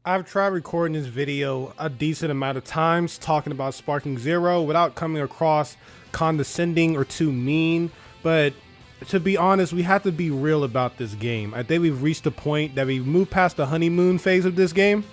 I've tried recording this video a decent amount of times talking about Sparking Zero without coming across condescending or too mean, but to be honest, we have to be real about this game. I think we've reached a point that we've moved past the honeymoon phase of this game,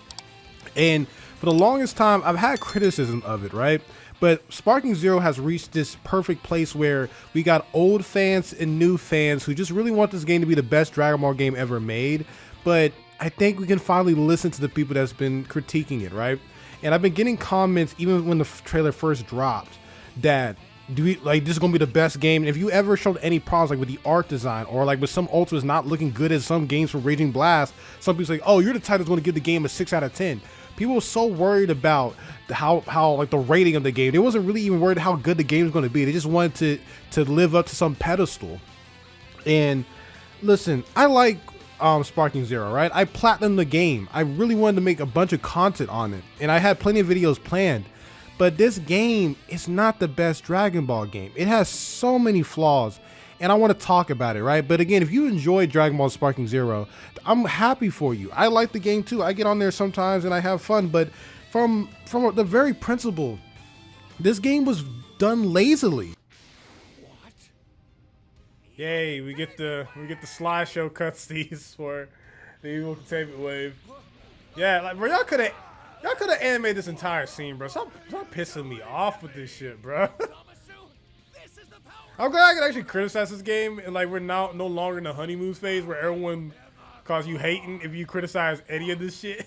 and for the longest time I've had criticism of it, right? But Sparking Zero has reached this perfect place where we got old fans and new fans who just really want this game to be the best Dragon Ball game ever made. But I think we can finally listen to the people that's been critiquing it, right? And I've been getting comments even when the trailer first dropped that this is gonna be the best game. If you ever showed any problems like with the art design or like with some ultras not looking good as some games from Raging Blast, some people say, oh, you're the type that's gonna give the game a 6 out of 10. People were so worried about how like the rating of the game. They wasn't really even worried how good the game was gonna be. They just wanted to live up to some pedestal. And listen, I like Sparking Zero, right? I platinumed the game. I really wanted to make a bunch of content on it, and I had plenty of videos planned. But this game is not the best Dragon Ball game. It has so many flaws, and I want to talk about it, right? But again, if you enjoy Dragon Ball Sparking Zero, I'm happy for you. I like the game too. I get on there sometimes and I have fun, but from the very principle, this game was done lazily. Yay, we get the slideshow cutscenes for the Evil Containment Wave. Yeah, like bro, y'all could have animated this entire scene, bro. Stop pissing me off with this shit, bro. I'm glad I can actually criticize this game, and like we're now no longer in the honeymoon phase where everyone calls you hating if you criticize any of this shit.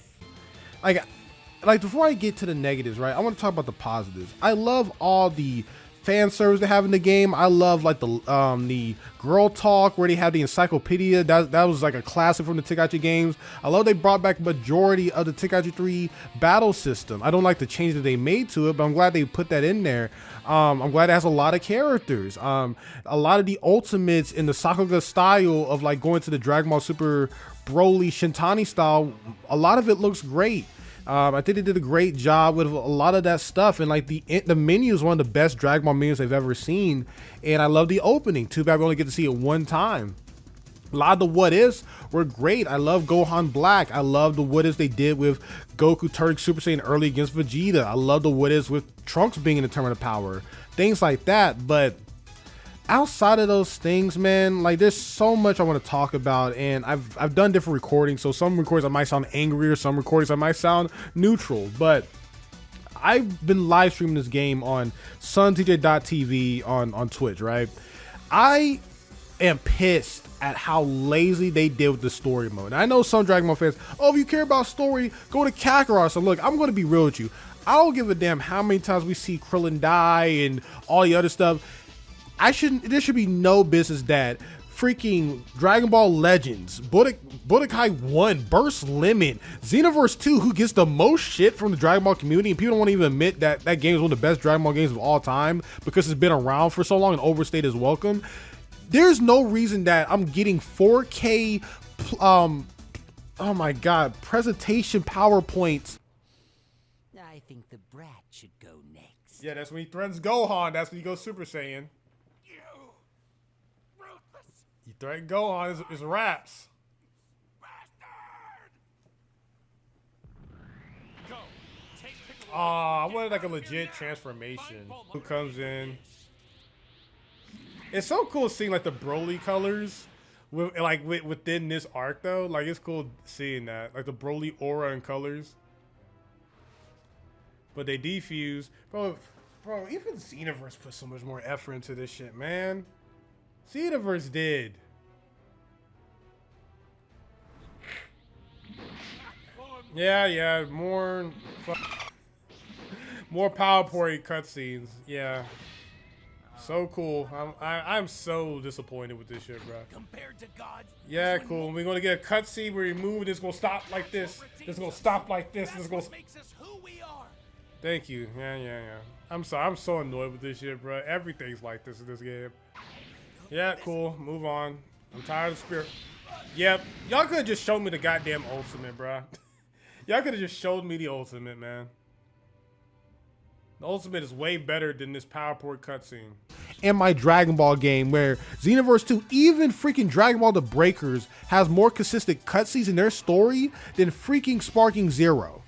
like before I get to the negatives, right? I want to talk about the positives. I love all the fan service they have in the game. I love like the girl talk where they have the encyclopedia. That was like a classic from the Tenkaichi games. I love they brought back majority of the Tenkaichi 3 battle system. I don't like the change that they made to it, but I'm glad they put that in there. I'm glad it has a lot of characters. A lot of the ultimates in the Sakuga style of like going to the Dragon Ball Super Broly Shintani style, a lot of it looks great. I think they did a great job with a lot of that stuff, and like the menu is one of the best Dragon Ball menus I've ever seen, and I love the opening. Too bad we only get to see it one time. A lot of the what ifs were great. I love Gohan Black. I love the what ifs they did with Goku turning Super Saiyan early against Vegeta. I love the what ifs with Trunks being in the tournament of power, things like that. But outside of those things, man, like there's so much I want to talk about, and I've done different recordings, so some recordings I might sound angry or some recordings I might sound neutral, but I've been live streaming this game on SonTJ.tv on Twitch, right? I am pissed at how lazy they did with the story mode. And I know some Dragon Ball fans, oh, if you care about story, go to Kakarot. So look, I'm going to be real with you. I don't give a damn how many times we see Krillin die and all the other stuff. There should be no business that freaking Dragon Ball Legends, Budokai 1, Burst Limit, Xenoverse 2, who gets the most shit from the Dragon Ball community, and people don't want to even admit that that game is one of the best Dragon Ball games of all time because it's been around for so long and overstayed its welcome. There's no reason that I'm getting 4K, oh my god, presentation PowerPoints. I think the brat should go next. Yeah, that's when he threatens Gohan. That's when he goes Super Saiyan. You threaten Gohan, it's raps. I wanted like a legit transformation. Who comes in? It's so cool seeing like the Broly colors within this arc though. Like it's cool seeing that, like the Broly aura and colors. But they defuse, bro. Even Xenoverse put so much more effort into this shit, man. Xenoverse did. Yeah, more PowerPoint cutscenes. Yeah, so cool. I'm so disappointed with this shit, bro. Compared to God. Yeah, cool. We're gonna get a cutscene where you move, and it's gonna stop like this. It's gonna stop like this. It's gonna. Thank you. Yeah. I'm sorry. I'm so annoyed with this shit, bro. Everything's like this in this game. Yeah, cool. Move on. I'm tired of Spirit. Yep. Y'all could have just showed me the goddamn ultimate, bro. Y'all could have just showed me the ultimate, man. The ultimate is way better than this PowerPoint cutscene. in my Dragon Ball game, where Xenoverse 2, even freaking Dragon Ball The Breakers, has more consistent cutscenes in their story than freaking Sparking Zero.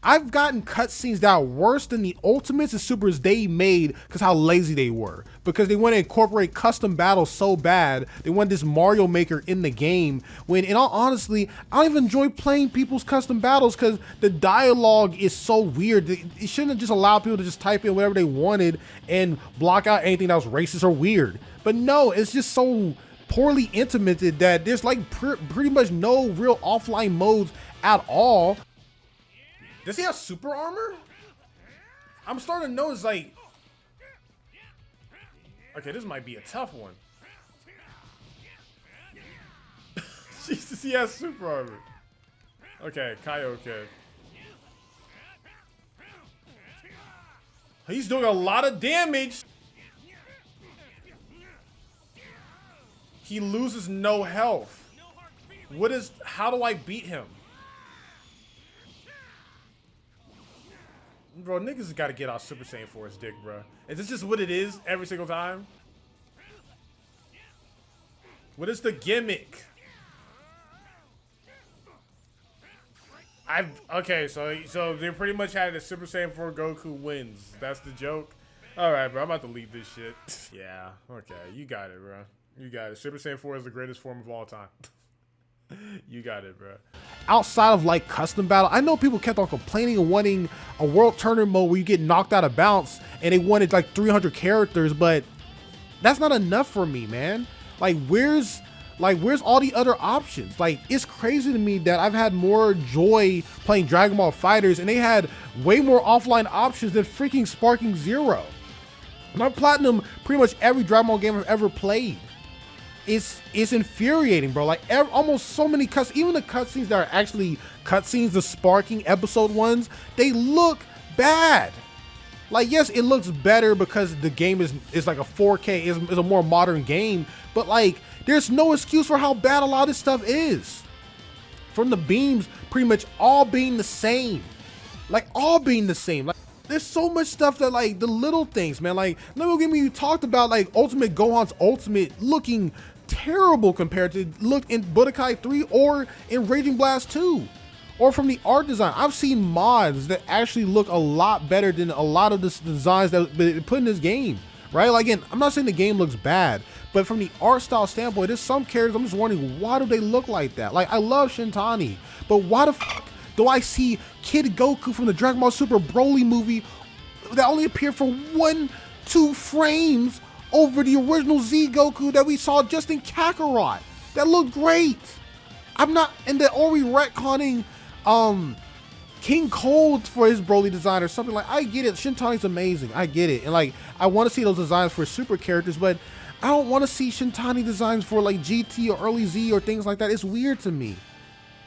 I've gotten cutscenes that are worse than the Ultimates and Supers they made because how lazy they were. Because they want to incorporate custom battles so bad, they want this Mario Maker in the game, when in all honesty, I don't even enjoy playing people's custom battles because the dialogue is so weird. It shouldn't have just allowed people to just type in whatever they wanted and block out anything that was racist or weird. But no, it's just so poorly implemented that there's like pretty much no real offline modes at all. Does he have super armor? I'm starting to notice, like, okay, this might be a tough one. Jesus, he has super armor. Okay, Kaioken. He's doing a lot of damage. He loses no health. How do I beat him? Bro, niggas got to get out Super Saiyan 4's dick, bro. Is this just what it is every single time? What is the gimmick? Okay, so they pretty much had a Super Saiyan 4 Goku wins. That's the joke. All right, bro, I'm about to leave this shit. Yeah, okay, you got it, bro. You got it. Super Saiyan 4 is the greatest form of all time. You got it, bro. Outside of like custom battle, I know people kept on complaining and wanting a world tournament mode where you get knocked out of bounce, and they wanted like 300 characters, but that's not enough for me, man. Like where's all the other options? Like, it's crazy to me that I've had more joy playing Dragon Ball FighterZ and they had way more offline options than freaking Sparking Zero. And I've platinum pretty much every Dragon Ball game I've ever played. It's infuriating, bro. Like almost so many cuts, even the cutscenes that are actually cutscenes, the Sparking episode ones, they look bad. Like, yes, it looks better because the game is like a 4K, is a more modern game, but like there's no excuse for how bad a lot of this stuff is. From the beams pretty much all being the same. Like all being the same. Like there's so much stuff that, like, the little things, man. Like, you talked about like Ultimate Gohan's Ultimate looking terrible compared to look in Budokai 3 or in Raging Blast 2. Or from the art design, I've seen mods that actually look a lot better than a lot of the designs that they put in this game, right? Like, again, I'm not saying the game looks bad, but from the art style standpoint, there's some characters I'm just wondering, why do they look like that? Like, I love Shintani, but why the fuck do I see Kid Goku from the Dragon Ball Super Broly movie that only appeared for 1-2 frames over the original Z Goku that we saw just in Kakarot? That looked great. I'm not, and the Ori retconning King Cold for his Broly design or something. Like, I get it, Shintani's amazing, I get it, and like I want to see those designs for super characters, but I don't want to see Shintani designs for like GT or early Z or things like that. It's weird to me.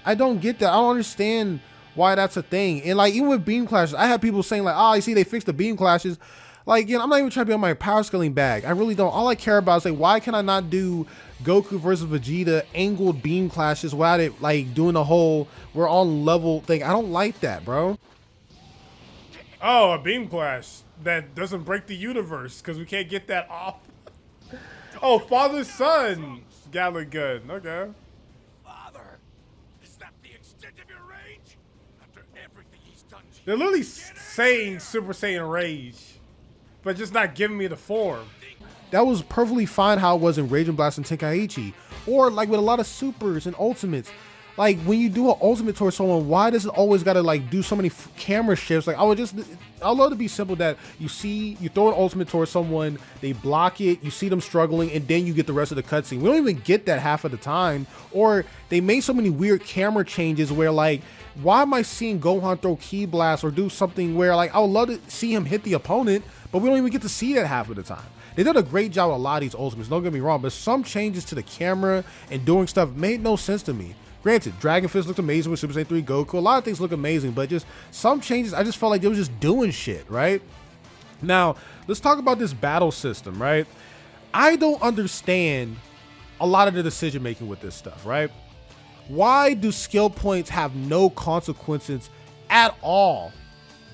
I don't get that. I don't understand why that's a thing. And like, even with beam clashes, I have people saying like, oh, you see they fixed the beam clashes. Like, you know, I'm not even trying to be on my power scaling bag. I really don't. All I care about is like, why can I not do Goku versus Vegeta angled beam clashes without it like doing the whole we're on level thing? I don't like that, bro. Oh, a beam clash that doesn't break the universe because we can't get that off. Oh, father son Gatling gun. Okay. Father, is that the extent of your rage? After everything he's done to you. They're literally saying Super Saiyan Rage, but just not giving me the form. That was perfectly fine how it was in Raging Blast and Tenkaichi, or like with a lot of supers and ultimates. Like when you do an ultimate towards someone, why does it always gotta like do so many camera shifts? Like I'd love to be simple that you throw an ultimate towards someone, they block it, you see them struggling, and then you get the rest of the cutscene. We don't even get that half of the time. Or they made so many weird camera changes where like, why am I seeing Gohan throw Ki Blast or do something where like I would love to see him hit the opponent, but we don't even get to see that half of the time. They did a great job with a lot of these ultimates, don't get me wrong, but some changes to the camera and doing stuff made no sense to me. Granted, Dragon Fist looked amazing with Super Saiyan 3 Goku. A lot of things look amazing, but just some changes, I just felt like they were just doing shit, right? Now, let's talk about this battle system, right? I don't understand a lot of the decision making with this stuff, right? Why do skill points have no consequences at all?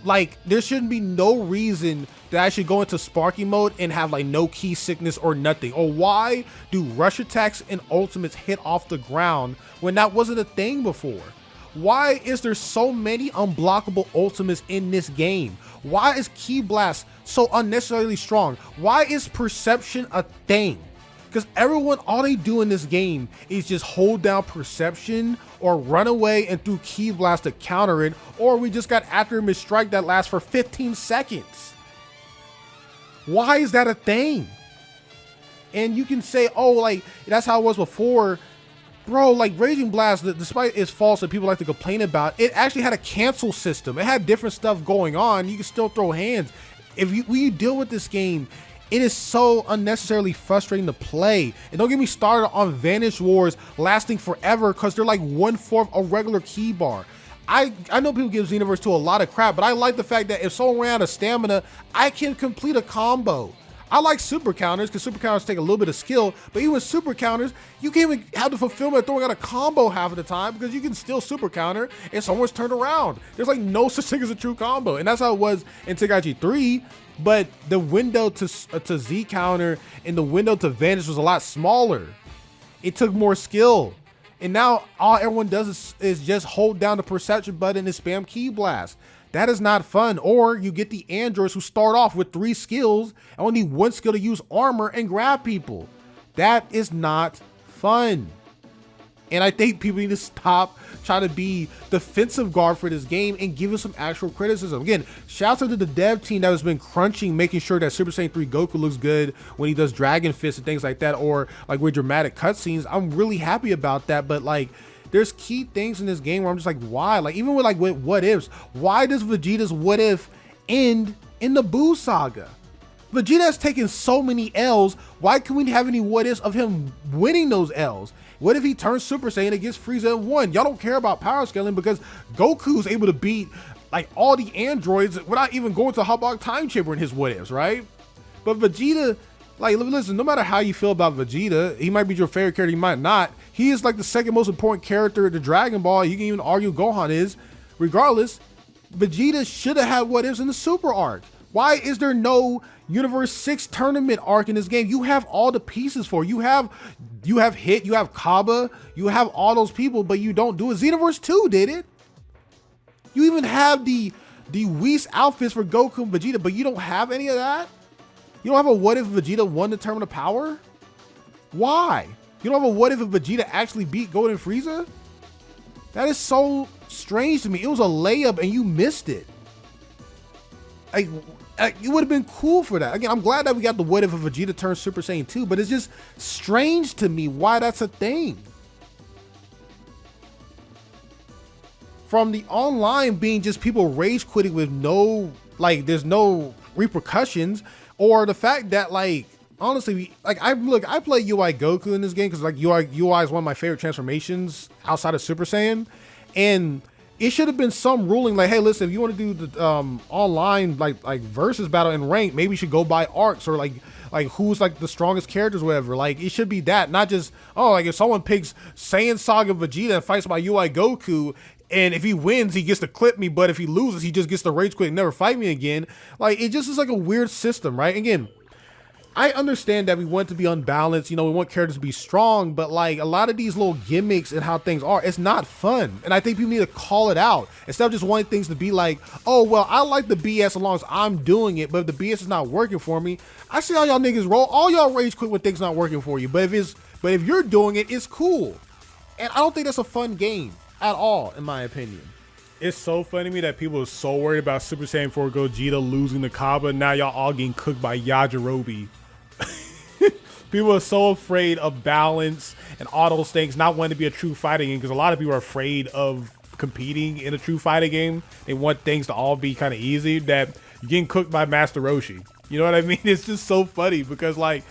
Like, there shouldn't be no reason that I should go into Sparky mode and have like no key sickness or nothing. Or why do rush attacks and ultimates hit off the ground when that wasn't a thing before? Why is there so many unblockable ultimates in this game? Why is Ki Blast so unnecessarily strong? Why is Perception a thing? Because everyone, all they do in this game is just hold down Perception or run away and through Ki Blast to counter it, or we just got After Image Strike that lasts for 15 seconds. Why is that a thing? And you can say, oh, like, that's how it was before. Bro, like Raging Blast, despite its faults that people like to complain about, it actually had a cancel system. It had different stuff going on. You can still throw hands. When you deal with this game, it is so unnecessarily frustrating to play. And don't get me started on Vanish Wars lasting forever because they're like 1/4 a regular key bar. I know people give Xenoverse 2 a lot of crap, but I like the fact that if someone ran out of stamina, I can complete a combo. I like super counters because super counters take a little bit of skill, but even with super counters, you can't even have the fulfillment of throwing out a combo half of the time because you can still super counter and someone's turned around. There's like no such thing as a true combo, and that's how it was in Tenkaichi 3. But the window to Z counter and the window to Vanish was a lot smaller. It took more skill, and now all everyone does is just hold down the Perception button and spam Ki Blast. That is not fun. Or you get the androids who start off with 3 skills and only 1 skill to use armor and grab people. That is not fun. And I think people need to stop trying to be defensive guard for this game and give it some actual criticism. Again, shouts out to the dev team that has been crunching, making sure that Super Saiyan 3 Goku looks good when he does Dragon Fist and things like that, or like with dramatic cutscenes. I'm really happy about that, but like, there's key things in this game where I'm just like, why? Like, even with what ifs, why does Vegeta's what if end in the Buu saga? Vegeta has taken so many L's. Why can we have any what ifs of him winning those L's? What if he turns Super Saiyan against Frieza in 1? Y'all don't care about power scaling because Goku's able to beat like all the androids without even going to Hotbox Time Chamber in his what ifs, right? But Vegeta, like, listen, no matter how you feel about Vegeta, he might be your favorite character, he might not. He is like the second most important character to Dragon Ball. You can even argue Gohan is. Regardless, Vegeta should have had what ifs in the Super arc. Why is there no Universe 6 tournament arc in this game? You have all the pieces for it. You have Hit, you have Kaba, you have all those people, but you don't do it. Xenoverse 2 did it. You even have the Whis outfits for Goku and Vegeta, but you don't have any of that? You don't have a what if Vegeta won the Tournament of Power? Why? You don't have a what if Vegeta actually beat Golden Frieza? That is so strange to me. It was a layup and you missed it. Like, it would have been cool for that. Again, I'm glad that we got the what if Vegeta turns Super Saiyan 2, but it's just strange to me why that's a thing. From the online being just people rage quitting with no, like, there's no repercussions, or the fact that, like, honestly, like, I play UI Goku in this game because like UI is one of my favorite transformations outside of Super Saiyan, and it should have been some ruling like, hey, listen, if you want to do the online like versus battle in rank, maybe you should go by arcs, or like who's like the strongest characters, whatever. Like, it should be that, not just, oh, like if someone picks Saiyan Saga Vegeta and fights my UI Goku, and if he wins, he gets to clip me, but if he loses, he just gets to rage quit and never fight me again. Like, it just is like a weird system, right? Again, I understand that we want to be unbalanced, you know, we want characters to be strong, but like a lot of these little gimmicks and how things are, it's not fun. And I think people need to call it out instead of just wanting things to be like, oh, well, I like the BS as long as I'm doing it, but if the BS is not working for me, I see how y'all niggas roll. All y'all rage quit when things not working for you. But if you're doing it, it's cool. And I don't think that's a fun game at all, in my opinion. It's so funny to me that people are so worried about Super Saiyan 4 Gogeta losing to Kaba. Now y'all all getting cooked by Yajirobe. People are so afraid of balance and all those things, not wanting to be a true fighting game, because a lot of people are afraid of competing in a true fighting game. They want things to all be kind of easy, that you're getting cooked by Master Roshi. You know what I mean? It's just so funny because, like,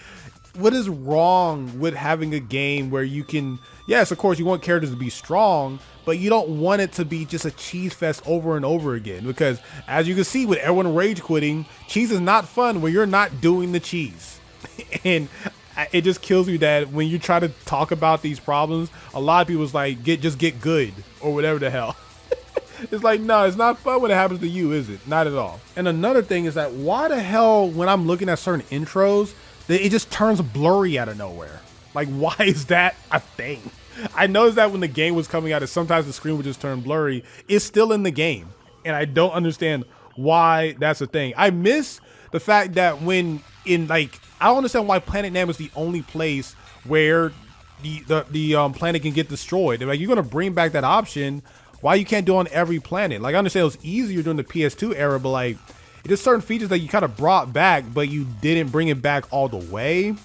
what is wrong with having a game where you can, yes, of course, you want characters to be strong, but you don't want it to be just a cheese fest over and over again. Because as you can see with everyone rage quitting, cheese is not fun when you're not doing the cheese. And it just kills me that when you try to talk about these problems, a lot of people's like, just get good or whatever the hell. It's like, no, it's not fun when it happens to you, is it? Not at all. And another thing is that why the hell, when I'm looking at certain intros, it just turns blurry out of nowhere? Like, why is that a thing? I noticed that when the game was coming out, that sometimes the screen would just turn blurry. It's still in the game, and I don't understand why that's a thing. I miss the fact that when in like, I don't understand why Planet Nam is the only place where the planet can get destroyed. Like, you're gonna bring back that option. Why you can't do it on every planet? Like, I understand it was easier during the PS2 era, but like, there's certain features that you kind of brought back, but you didn't bring it back all the way,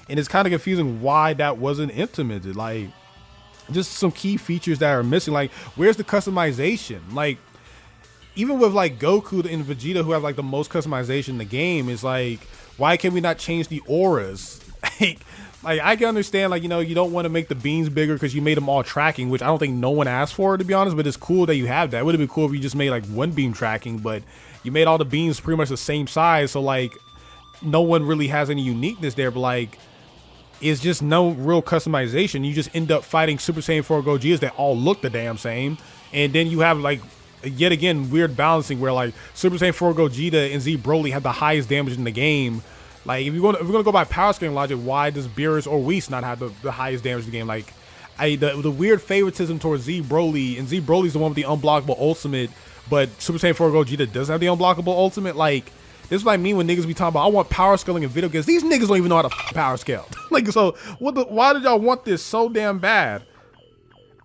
and it's kind of confusing why that wasn't implemented. Like, just some key features that are missing. Like, where's the customization? Like, even with like Goku and Vegeta, who have like the most customization in the game, is like, why can we not change the auras? Like I can understand, like, you know, you don't want to make the beams bigger because you made them all tracking, which I don't think no one asked for, to be honest, but it's cool that you have that. It would have been cool if you just made like one beam tracking, but you made all the beams pretty much the same size, so like no one really has any uniqueness there. But like, it's just no real customization. You just end up fighting Super Saiyan 4 Gogeta's that all look the damn same, and then you have like, yet again, weird balancing where like Super Saiyan 4 Gogeta and Z Broly have the highest damage in the game. Like, if we're gonna go by power scaling logic, why does Beerus or Whis not have the highest damage in the game? Like, the weird favoritism towards Z Broly, and Z Broly's the one with the unblockable ultimate, but Super Saiyan 4 Gogeta doesn't have the unblockable ultimate. Like, this is what I mean when niggas be talking about, I want power scaling in video games. These niggas don't even know how to power scale. Like, so why did y'all want this so damn bad?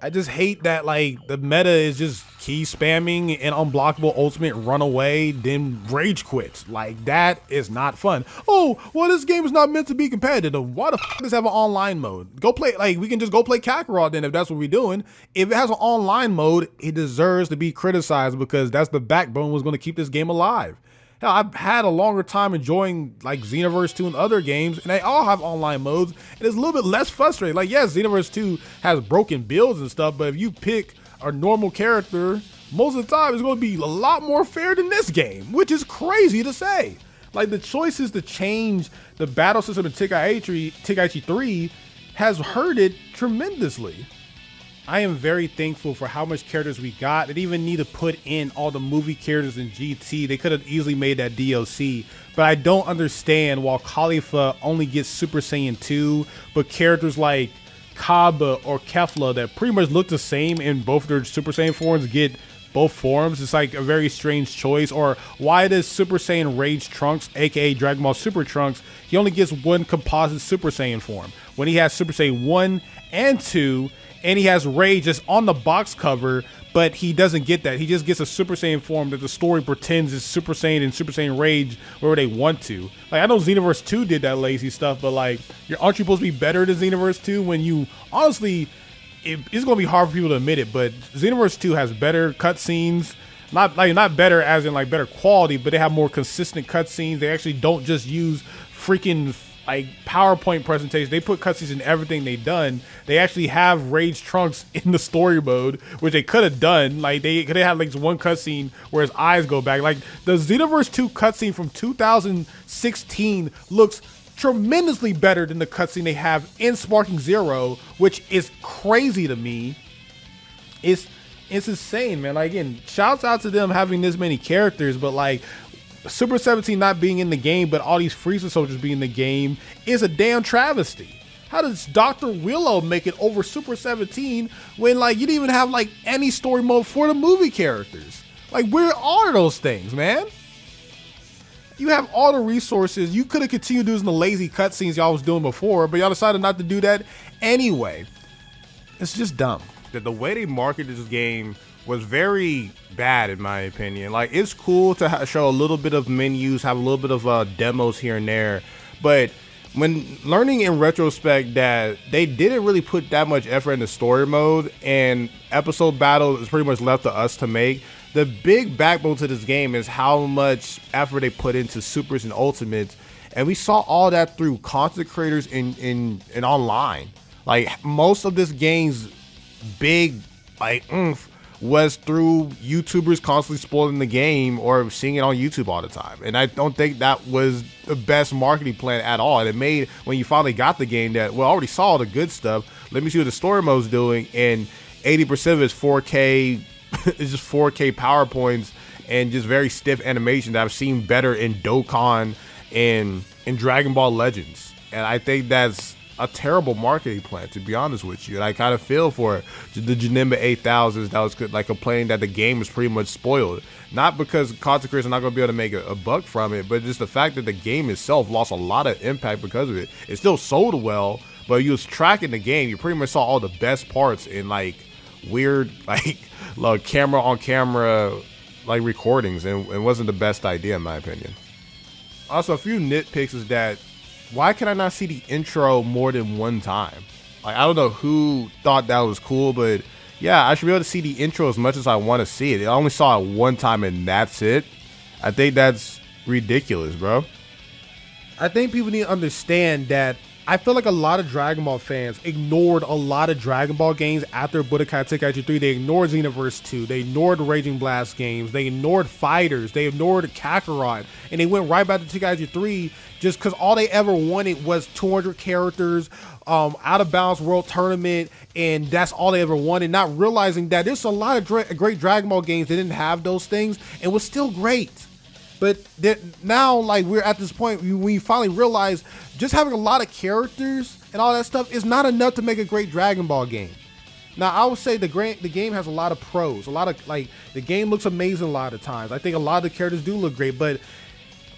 I just hate that, like, the meta is just key spamming and unblockable ultimate, run away, then rage quits. Like, that is not fun. Oh, well, this game is not meant to be competitive. Why the f does it have an online mode? Go play, like, we can just go play Kakarot then if that's what we're doing. If it has an online mode, it deserves to be criticized because that's the backbone was going to keep this game alive. Hell, I've had a longer time enjoying like Xenoverse 2 and other games, and they all have online modes, and it's a little bit less frustrating. Like, yes, Xenoverse 2 has broken builds and stuff, but if you pick a normal character, most of the time it's going to be a lot more fair than this game, which is crazy to say. Like, the choices to change the battle system in Tenkaichi 3 has hurt it tremendously. I am very thankful for how much characters we got. They didn't even need to put in all the movie characters in GT. They could have easily made that DLC. But I don't understand why Khalifa only gets Super Saiyan 2, but characters like Kaba or Kefla that pretty much look the same in both their Super Saiyan forms get both forms. It's like a very strange choice. Or why does Super Saiyan Rage Trunks, aka Dragon Ball Super Trunks, he only gets one composite Super Saiyan form when he has Super Saiyan 1 and 2, and he has Rage just on the box cover, but he doesn't get that. He just gets a Super Saiyan form that the story pretends is Super Saiyan and Super Saiyan Rage wherever they want to. Like, I know Xenoverse 2 did that lazy stuff, but like, aren't you supposed to be better than Xenoverse 2 when you, honestly, it's going to be hard for people to admit it, but Xenoverse 2 has better cutscenes. Not better as in like better quality, but they have more consistent cutscenes. They actually don't just use freaking like PowerPoint presentations. They put cutscenes in everything they've done. They actually have Rage Trunks in the story mode, which they could have done. Like, they could have had like one cutscene where his eyes go back. Like, the Xenoverse 2 cutscene from 2016 looks tremendously better than the cutscene they have in Sparking Zero, which is crazy to me. It's insane, man. Like, again, shouts out to them having this many characters, but like, Super 17 not being in the game, but all these Frieza soldiers being in the game is a damn travesty. How does Dr. Willow make it over Super 17 when like you didn't even have like any story mode for the movie characters? Like, where are those things, man? You have all the resources. You could have continued doing the lazy cutscenes y'all was doing before, but y'all decided not to do that anyway. It's just dumb. That the way they marketed this game was very bad, in my opinion. Like, it's cool to show a little bit of menus, have a little bit of demos here and there, but when learning in retrospect that they didn't really put that much effort into story mode and episode battle is pretty much left to us to make, the big backbone to this game is how much effort they put into supers and ultimates, and we saw all that through content creators in online. Like, most of this game's big like oomph was through YouTubers constantly spoiling the game or seeing it on YouTube all the time. And I don't think that was the best marketing plan at all. And it made, when you finally got the game, that, well, I already saw all the good stuff. Let me see what the story mode's doing. And 80% of it's 4K it's just 4K PowerPoints and just very stiff animation that I've seen better in Dokkan and in Dragon Ball Legends. And I think that's a terrible marketing plan, to be honest with you. And I kind of feel for the Janemba 8000s that was like complaining that the game is pretty much spoiled. Not because content creators are not going to be able to make a buck from it, but just the fact that the game itself lost a lot of impact because of it. It still sold well, but you was tracking the game. You pretty much saw all the best parts in like weird, like camera on camera, like recordings, and it wasn't the best idea in my opinion. Also, a few nitpicks is that why can I not see the intro more than one time? Like, I don't know who thought that was cool, but yeah, I should be able to see the intro as much as I want to see it. I only saw it one time and that's it. I think that's ridiculous, bro. I think people need to understand that I feel like a lot of Dragon Ball fans ignored a lot of Dragon Ball games after Budokai Tenkaichi 3. They ignored Xenoverse 2. They ignored the Raging Blast games. They ignored Fighters. They ignored Kakarot. And they went right back to Tenkaichi 3 just because all they ever wanted was 200 characters, out of bounds world tournament, and that's all they ever wanted, not realizing that there's a lot of great Dragon Ball games that didn't have those things and was still great. But now, like, we're at this point we finally realize just having a lot of characters and all that stuff is not enough to make a great Dragon Ball game. Now, I would say the game has a lot of pros. A lot of, like, the game looks amazing a lot of times. I think a lot of the characters do look great, but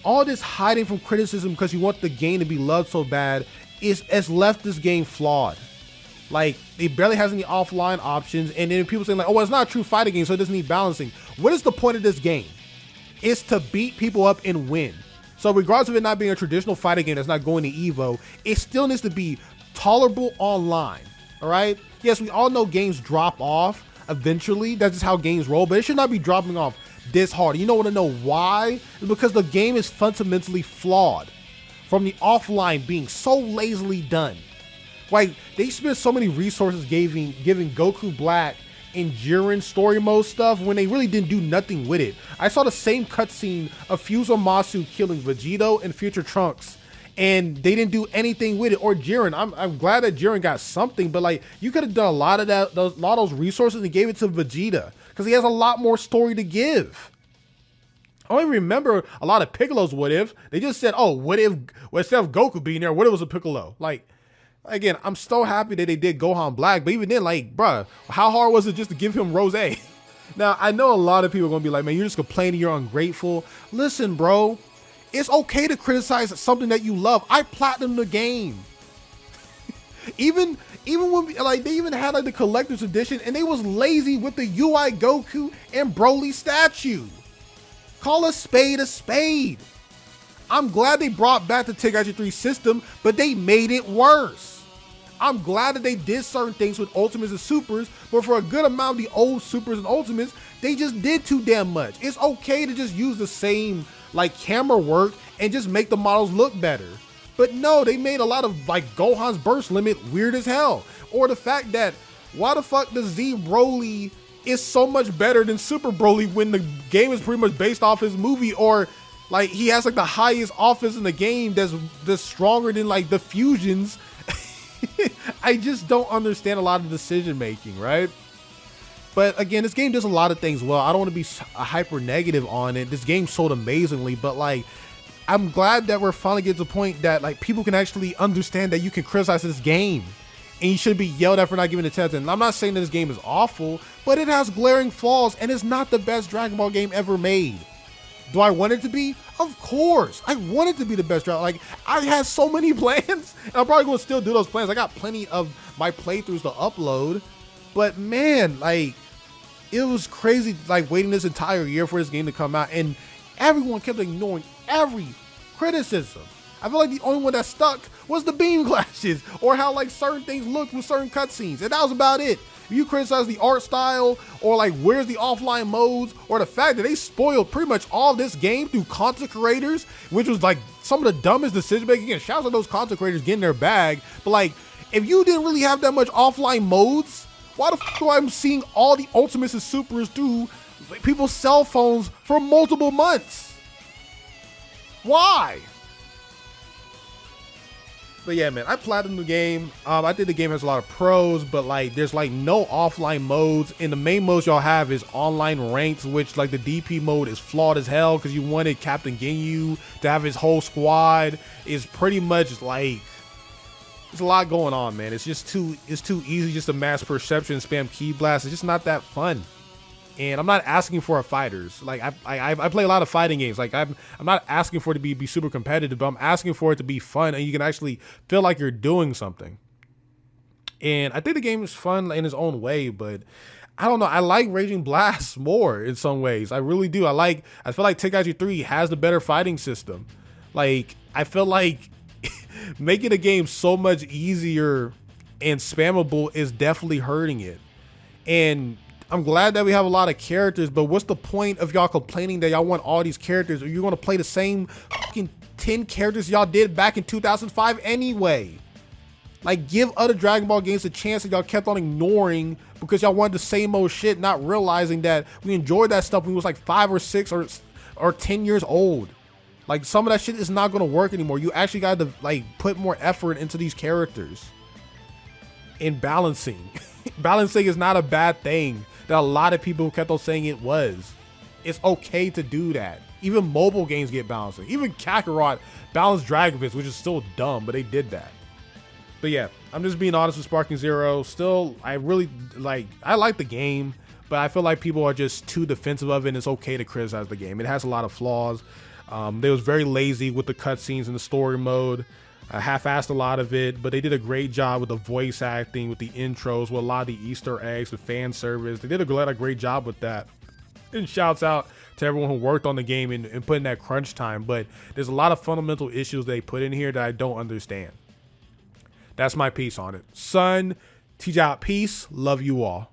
all this hiding from criticism because you want the game to be loved so bad has left this game flawed. Like, it barely has any offline options, and then people saying like, oh, well, it's not a true fighting game, so it doesn't need balancing. What is the point of this game? It's to beat people up and win. So regardless of it not being a traditional fighting game that's not going to EVO, it still needs to be tolerable online. All right? Yes, we all know games drop off eventually. That's just how games roll, but it should not be dropping off this hard. You don't want to know why? It's because the game is fundamentally flawed from the offline being so lazily done. Like, they spent so many resources giving Goku Black and Jiren story mode stuff when they really didn't do nothing with it. I saw the same cutscene of Fuzomasu killing Vegito and Future Trunks, and they didn't do anything with it. Or Jiren, I'm glad that Jiren got something, but like, you could have done a lot of those resources and gave it to Vegeta because he has a lot more story to give. I don't even remember a lot of Piccolo's what if. They just said, oh, what if, well, instead of Goku being there, what if it was a Piccolo? Like, again, I'm so happy that they did Gohan Black, but even then, like, bruh, how hard was it just to give him Rose? Now, I know a lot of people are going to be like, man, you're just complaining, you're ungrateful. Listen, bro, it's okay to criticize something that you love. I platinumed the game. even when, like, they even had, like, the collector's edition, and they was lazy with the UI Goku and Broly statue. Call a spade a spade. I'm glad they brought back the Tenkaichi 3 system, but they made it worse. I'm glad that they did certain things with Ultimates and Supers, but for a good amount of the old Supers and Ultimates, they just did too damn much. It's okay to just use the same, like, camera work and just make the models look better. But no, they made a lot of, like, Gohan's burst limit weird as hell. Or the fact that, why the fuck does Z Broly is so much better than Super Broly when the game is pretty much based off his movie, or like he has like the highest offense in the game that's stronger than like the fusions. I just don't understand a lot of decision making, right? But again, this game does a lot of things well. I don't want to be hyper negative on it. This game sold amazingly, but like, I'm glad that we're finally getting to the point that like people can actually understand that you can criticize this game and you shouldn't be yelled at for not giving it 10. And I'm not saying that this game is awful, but it has glaring flaws and it's not the best Dragon Ball game ever made. Do I want it to be? Of course. I want it to be the best Dragon Ball. Like, I had so many plans, and I'm probably going to still do those plans. I got plenty of my playthroughs to upload, but man, like, it was crazy, like, waiting this entire year for this game to come out, and everyone kept ignoring every criticism. I feel like the only one that stuck was the beam clashes, or how like certain things looked with certain cutscenes, and that was about it. If you criticize the art style, or like where's the offline modes, or the fact that they spoiled pretty much all this game through content creators, which was like some of the dumbest decision making, and shouts out those content creators getting their bag. But like, if you didn't really have that much offline modes, why the fuck do I'm seeing all the Ultimates and Supers through people's cell phones for multiple months? Why? But yeah, man, I platinumed the game. I think the game has a lot of pros, but like there's like no offline modes, and the main modes y'all have is online ranked, which like the DP mode is flawed as hell because you wanted Captain Ginyu to have his whole squad. Is pretty much like there's a lot going on, man. It's too easy just to mass perception, spam key blast. It's just not that fun. And I'm not asking for a fighters. Like I play a lot of fighting games. Like I'm not asking for it to be super competitive, but I'm asking for it to be fun and you can actually feel like you're doing something. And I think the game is fun in its own way, but I don't know. I like Raging Blast more in some ways. I really do. I feel like Tenkaichi 3 has the better fighting system. Like I feel like making the game so much easier and spammable is definitely hurting it. And I'm glad that we have a lot of characters, but what's the point of y'all complaining that y'all want all these characters? Or you're going to play the same fucking 10 characters y'all did back in 2005 anyway? Like, give other Dragon Ball games a chance that y'all kept on ignoring because y'all wanted the same old shit, not realizing that we enjoyed that stuff when we was like 5 or 6 or 10 years old. Like, some of that shit is not going to work anymore. You actually got to like put more effort into these characters. In balancing. Balancing is not a bad thing. That a lot of people kept on saying it was. It's okay to do that. Even mobile games get balancing. Even Kakarot balanced Dragon Fist, which is still dumb, but they did that. But yeah, I'm just being honest with Sparking Zero. Still, I like the game, but I feel like people are just too defensive of it, and it's okay to criticize the game. It has a lot of flaws. They was very lazy with the cutscenes and the story mode. I half-assed a lot of it, but they did a great job with the voice acting, with the intros, with a lot of the Easter eggs, with fan service. They did a great job with that. And shouts out to everyone who worked on the game and put in that crunch time. But there's a lot of fundamental issues they put in here that I don't understand. That's my piece on it. SonTJ out. Peace. Love you all.